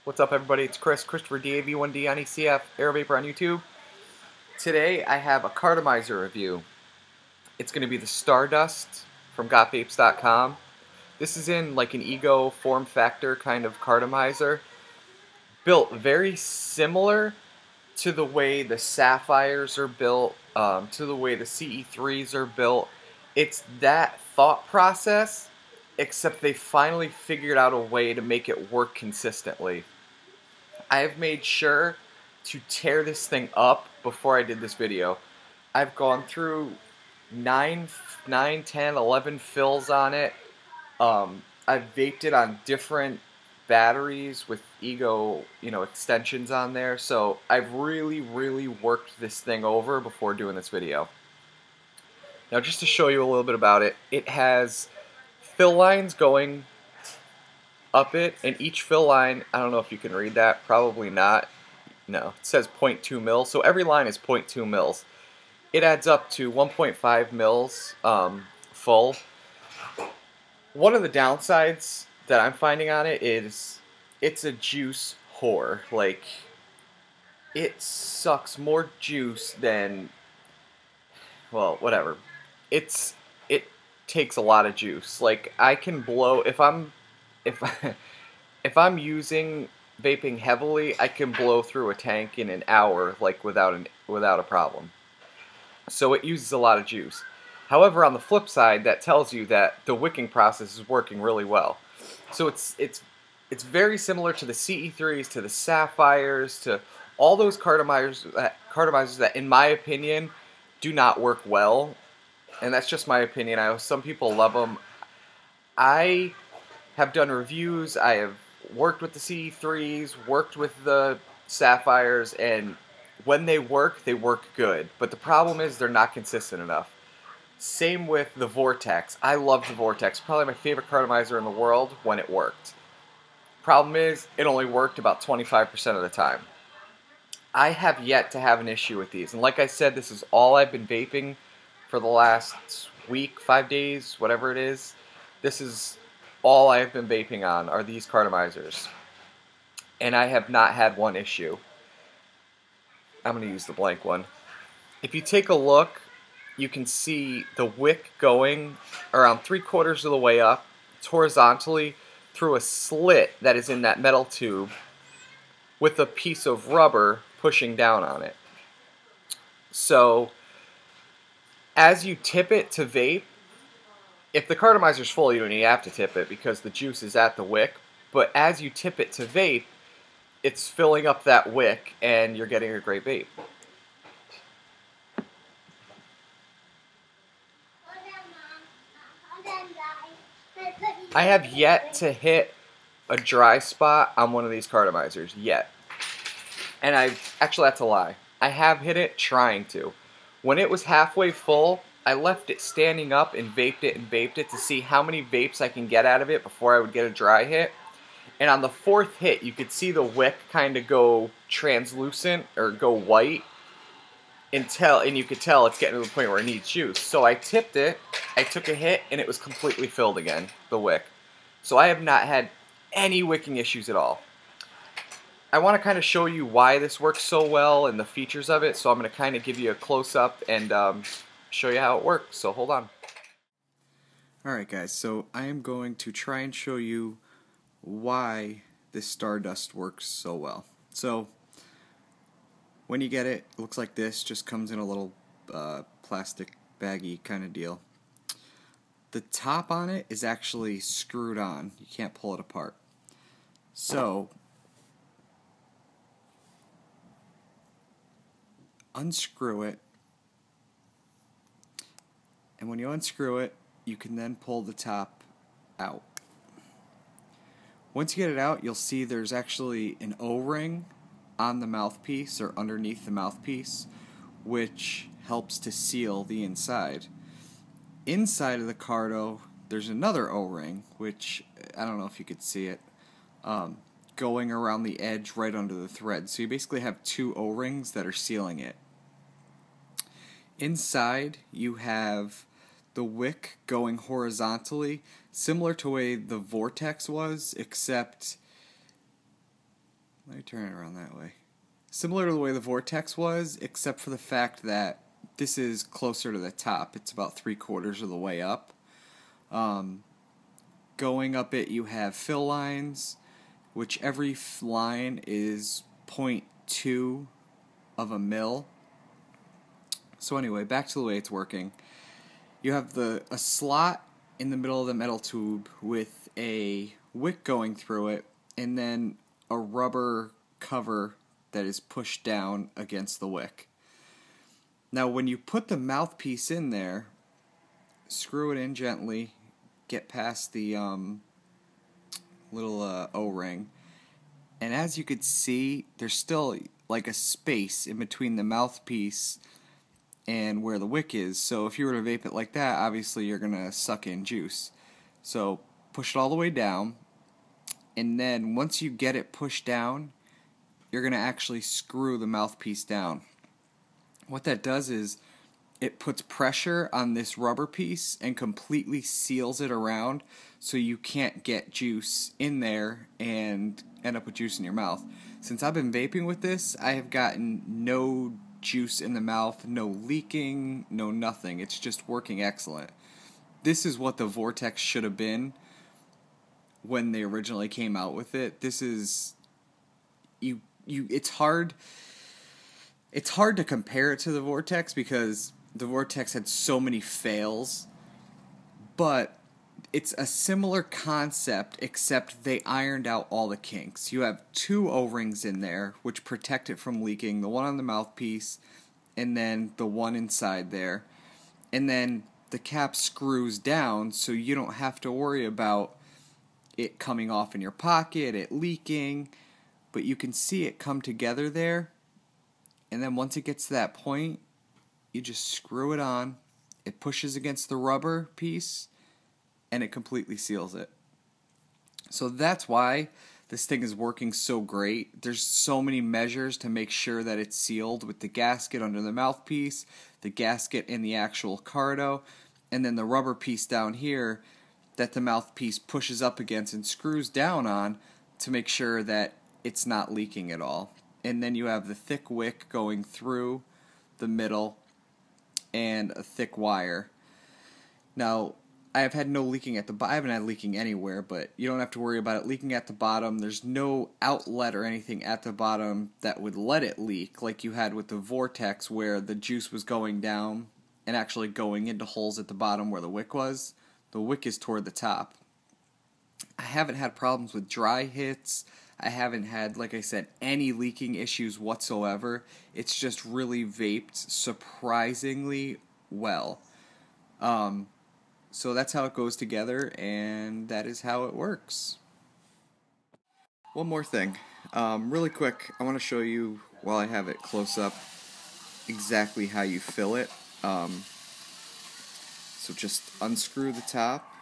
What's up, everybody? It's Christopher DAV1D on ECF, Aerovapor on YouTube. Today I have a cartomizer review. It's going to be the Stardust from gotvapes.com. This is in like an ego form factor kind of cartomizer, built very similar to the way the Sapphires are built, to the way the CE3s are built. It's that thought process, except they finally figured out a way to make it work consistently. I've made sure to tear this thing up before I did this video. I've gone through 9, 10, 11 fills on it. I've vaped it on different batteries with ego, extensions on there. So I've really worked this thing over before doing this video. Now, just to show you a little bit about it, it has fill lines going up it, and each fill line, I don't know if you can read that, probably not. No, it says 0.2 mils, so every line is 0.2 mils. It adds up to 1.5 mils full. One of the downsides that I'm finding on it is it's a juice whore. Like, it sucks more juice than, well, whatever. It takes a lot of juice. Like, I can blow, if I'm using vaping heavily, I can blow through a tank in an hour, like without a problem. So it uses a lot of juice. However, on the flip side, that tells you that the wicking process is working really well. So it's very similar to the CE3s, to the Sapphires, to all those cartomizers that, in my opinion, do not work well. And that's just my opinion. I know some people love them. I have done reviews, I have worked with the CE3s, worked with the Sapphires, and when they work good. But the problem is they're not consistent enough. Same with the Vortex. I love the Vortex, probably my favorite cartomizer in the world when it worked. Problem is, it only worked about 25% of the time. I have yet to have an issue with these, and like I said, this is all I've been vaping for the last week, 5 days, whatever it is. This is all I have been vaping on are these cartomizers, and I have not had one issue. I'm going to use the blank one. If you take a look, you can see the wick going around 3/4 of the way up. It's horizontally through a slit that is in that metal tube with a piece of rubber pushing down on it. So as you tip it to vape, if the cartomizer's full, you don't even have to tip it because the juice is at the wick. But as you tip it to vape, it's filling up that wick and you're getting a great vape. I have yet to hit a dry spot on one of these cartomizers yet. And that's a lie. I have hit it trying to. When it was halfway full, I left it standing up and vaped it to see how many vapes I can get out of it before I would get a dry hit. And on the 4th hit, you could see the wick kind of go translucent or go white and you could tell it's getting to the point where it needs juice. So I tipped it, I took a hit, and it was completely filled again, the wick. So I have not had any wicking issues at all. I want to kind of show you why this works so well and the features of it, so I'm going to kind of give you a close-up and show you how it works, so hold on. Alright guys, so I am going to try and show you why this Stardust works so well. So, when you get it, it looks like this, just comes in a little plastic baggy kind of deal. The top on it is actually screwed on, you can't pull it apart. So, unscrew it, and when you unscrew it, you can then pull the top out. Once you get it out, you'll see there's actually an O-ring on the mouthpiece or underneath the mouthpiece, which helps to seal the inside. Inside of the carto, there's another O-ring, which I don't know if you could see it, going around the edge right under the thread. So you basically have 2 O-rings that are sealing it. Inside, you have the wick going horizontally, similar to the way the Vortex was, except Let me turn it around that way. Similar to the way the Vortex was, except for the fact that this is closer to the top. It's about 3/4 of the way up. Going up it, you have fill lines, which every line is 0.2 of a mil. So anyway, back to the way it's working. You have a slot in the middle of the metal tube with a wick going through it, and then a rubber cover that is pushed down against the wick. Now when you put the mouthpiece in there, screw it in gently, get past the little O-ring, and as you could see, there's still like a space in between the mouthpiece and where the wick is. So if you were to vape it like that, obviously you're gonna suck in juice. So push it all the way down, and then once you get it pushed down, you're gonna actually screw the mouthpiece down. What that does is it puts pressure on this rubber piece and completely seals it around, so you can't get juice in there and end up with juice in your mouth. Since I've been vaping with this, I have gotten no juice in the mouth, no leaking, no nothing. It's just working excellent. This is what the Vortex should have been when they originally came out with it. This is it's hard to compare it to the Vortex because the Vortex had so many fails, but it's a similar concept, except they ironed out all the kinks. You have 2 O-rings in there which protect it from leaking, the one on the mouthpiece and then the one inside there, and then the cap screws down so you don't have to worry about it coming off in your pocket, it leaking, but you can see it come together there. And then once it gets to that point, you just screw it on, it pushes against the rubber piece, and it completely seals it. So that's why this thing is working so great. There's so many measures to make sure that it's sealed, with the gasket under the mouthpiece, the gasket in the actual carto, and then the rubber piece down here that the mouthpiece pushes up against and screws down on to make sure that it's not leaking at all. And then you have the thick wick going through the middle and a thick wire. Now, I have had no leaking at the bottom. I haven't had leaking anywhere, but you don't have to worry about it leaking at the bottom. There's no outlet or anything at the bottom that would let it leak, like you had with the Vortex, where the juice was going down and actually going into holes at the bottom where the wick was. The wick is toward the top. I haven't had problems with dry hits. I haven't had, like I said, any leaking issues whatsoever. It's just really vaped surprisingly well. So that's how it goes together, and that is how it works. One more thing. Really quick, I want to show you, while I have it close up, exactly how you fill it. So just unscrew the top.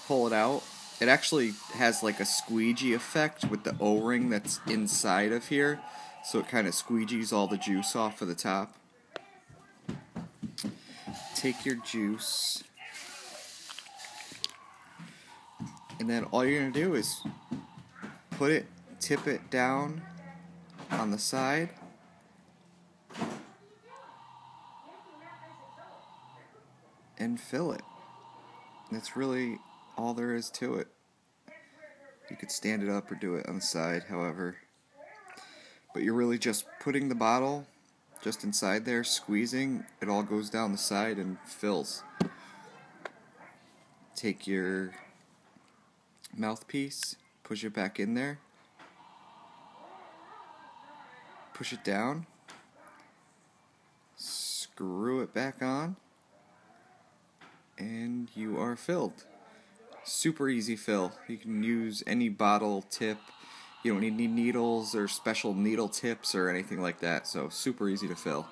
Pull it out. It actually has like a squeegee effect with the O-ring that's inside of here, so it kind of squeegees all the juice off of the top. Take your juice, and then all you're going to do is tip it down on the side, and fill it. That's really all there is to it. You could stand it up or do it on the side, however. But you're really just putting the bottle just inside there, squeezing, it all goes down the side and fills. Take your mouthpiece, push it back in there, push it down, screw it back on, and you are filled. Super easy fill. You can use any bottle tip. You don't need any needles or special needle tips or anything like that, so super easy to fill.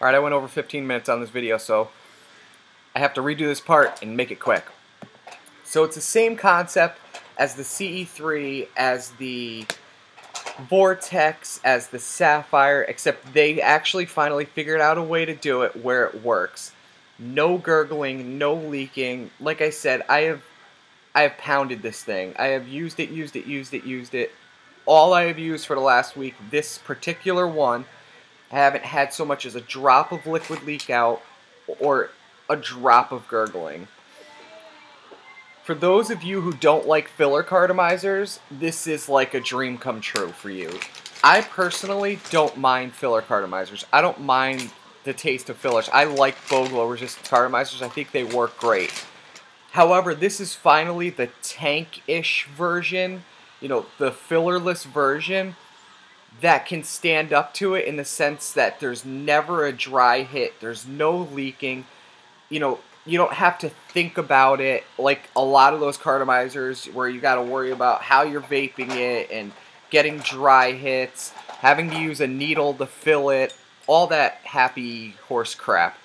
Alright, I went over 15 minutes on this video, so I have to redo this part and make it quick. So it's the same concept as the CE3, as the Vortex, as the Sapphire, except they actually finally figured out a way to do it where it works. No gurgling, no leaking. Like I said, I have pounded this thing. I have used it, used it, used it, used it. All I have used for the last week, this particular one, I haven't had so much as a drop of liquid leak out or a drop of gurgling. For those of you who don't like filler cartomizers, this is like a dream come true for you. I personally don't mind filler cartomizers. I don't mind the taste of fillers. I like Bogle resistant cartomizers. I think they work great. However, this is finally the tank-ish version, you know, the fillerless version that can stand up to it in the sense that there's never a dry hit, there's no leaking, you know, you don't have to think about it like a lot of those cartomizers where you got to worry about how you're vaping it and getting dry hits, having to use a needle to fill it, all that happy horse crap.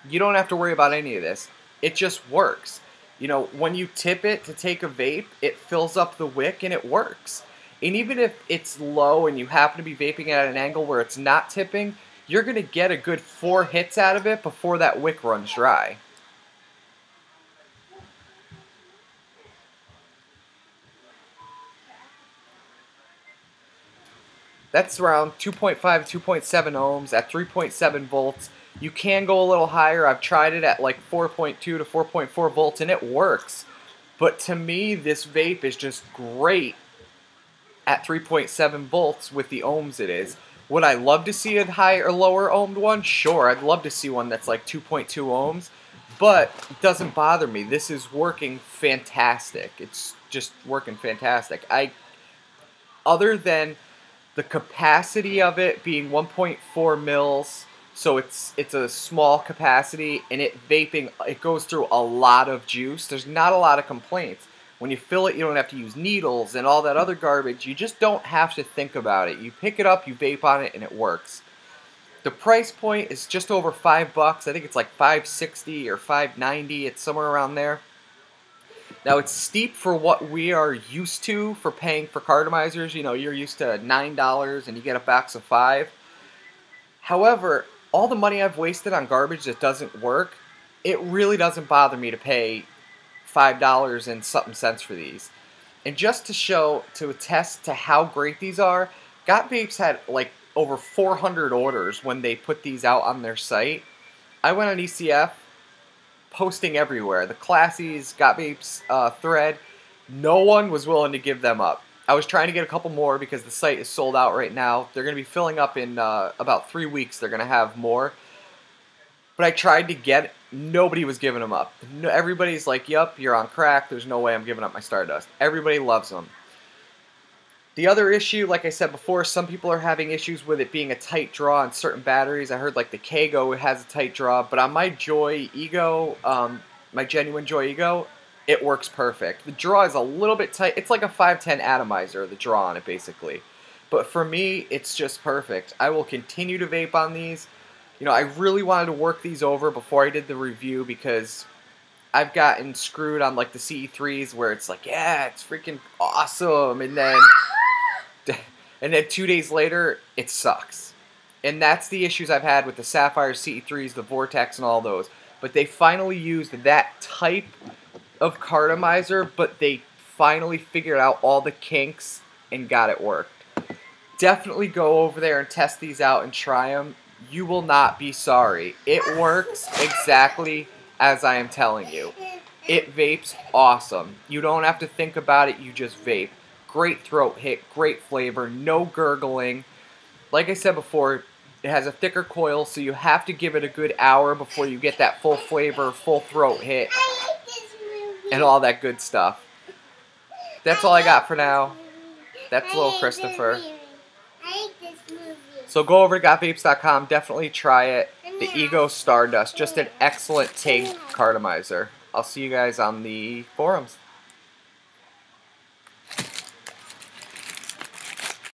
You don't have to worry about any of this. It just works. You know, when you tip it to take a vape, it fills up the wick and it works. And even if it's low and you happen to be vaping at an angle where it's not tipping, you're going to get a good 4 hits out of it before that wick runs dry. That's around 2.5 to 2.7 ohms at 3.7 volts. You can go a little higher. I've tried it at like 4.2 to 4.4 volts and it works. But to me, this vape is just great at 3.7 volts with the ohms it is. Would I love to see a higher or lower ohmed one? Sure, I'd love to see one that's like 2.2 ohms. But it doesn't bother me. This is working fantastic. It's just working fantastic. Other than the capacity of it being 1.4 mils, so it's a small capacity, and it goes through a lot of juice. There's not a lot of complaints. When you fill it, you don't have to use needles and all that other garbage. You just don't have to think about it. You pick it up, you vape on it, and it works. The price point is just over $5. I think it's like $5.60 or $5.90. It's somewhere around there. Now, it's steep for what we are used to for paying for cartomizers. You know, you're used to $9 and you get a box of 5. However, all the money I've wasted on garbage that doesn't work, it really doesn't bother me to pay $5 and something cents for these. And just to attest to how great these are, Got Vapes had like over 400 orders when they put these out on their site. I went on ECF, posting everywhere. The Classies, Got Vapes thread, no one was willing to give them up. I was trying to get a couple more because the site is sold out right now. They're going to be filling up in about 3 weeks. They're going to have more. But I tried to get it. Nobody was giving them up. No, everybody's like, yup, you're on crack. There's no way I'm giving up my Stardust. Everybody loves them. The other issue, like I said before, some people are having issues with it being a tight draw on certain batteries. I heard like the Kago has a tight draw, but on my Joye Ego, my genuine Joye Ego, it works perfect. The draw is a little bit tight. It's like a 510 atomizer, the draw on it basically. But for me, it's just perfect. I will continue to vape on these. You know, I really wanted to work these over before I did the review because I've gotten screwed on like the CE3s where it's like, yeah, it's freaking awesome, and then 2 days later, it sucks. And that's the issues I've had with the Sapphires, CE3s, the Vortex, and all those. But they finally used that type of cartomizer, but they finally figured out all the kinks and got it worked. Definitely go over there and test these out and try them. You will not be sorry. It works exactly as I am telling you. It vapes awesome. You don't have to think about it, you just vape. Great throat hit, great flavor, no gurgling. Like I said before, it has a thicker coil, so you have to give it a good hour before you get that full flavor, full throat hit, and all that good stuff. That's all I got for now. That's little Christopher. So go over to gotvapes.com, definitely try it. The Ego Stardust, just an excellent tank cartomizer. I'll see you guys on the forums.